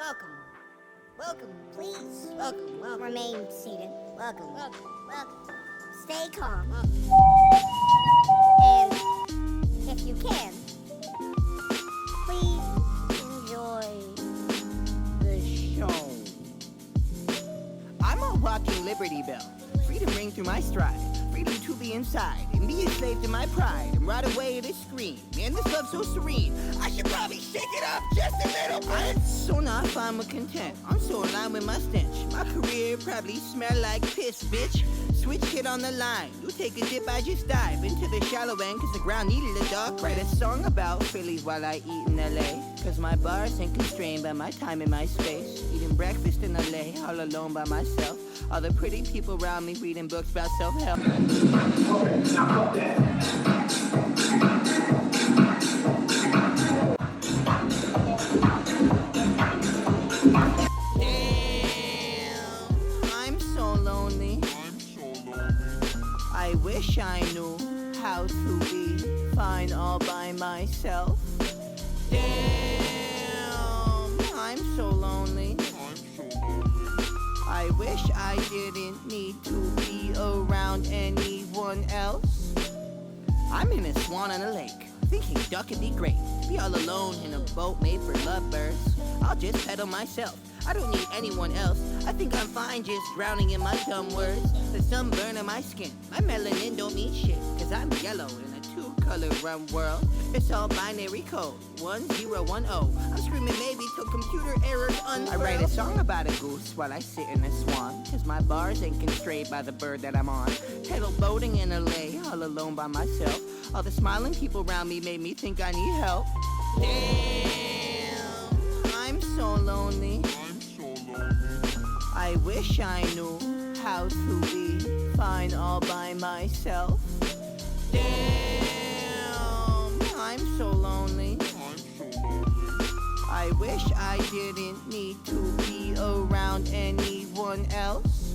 Welcome. Welcome. Please. Welcome. Welcome. Remain seated. Welcome. Welcome. Welcome. Stay calm. Welcome. And if you can, please enjoy the show. I'm a walking Liberty Bell. Freedom ring through my stride. Freedom to be inside and be a slave to my pride and ride away to scream. Man, this love so serene. I should probably shake it up just a little bit. I'm so not fine with content. I'm so in line with my stench. My career probably smell like piss, bitch. Switch hit on the line. You take a dip, I just dive into the shallow end cause the ground needed a dark. Write a song about Phillies while I eat in LA. Cause my bars ain't constrained by my time and my space. Eating breakfast in LA all alone by myself. All the pretty people around me reading books about self-help. Damn, I'm so lonely. I wish I knew how to be fine all by myself. Damn, I'm so lonely. I wish I didn't need to be around anyone else. I'm in a swan on a lake, thinking duck would be great. Be all alone in a boat made for lovebirds. I'll just pedal myself, I don't need anyone else. I think I'm fine just drowning in my dumb words. The sunburn on my skin, my melanin don't mean shit. Cause I'm yellow in a two-color rum world. It's all binary code, 1010. I'm screaming maybe till computer errors unfurl. I write a song about a goose while I sit in a swan. Cause my bars ain't constrained by the bird that I'm on. Pedal boating in LA, all alone by myself. All the smiling people around me made me think I need help. Damn, I'm so lonely. I wish I knew how to be fine all by myself. Damn, I'm so lonely. I wish I didn't need to be around anyone else.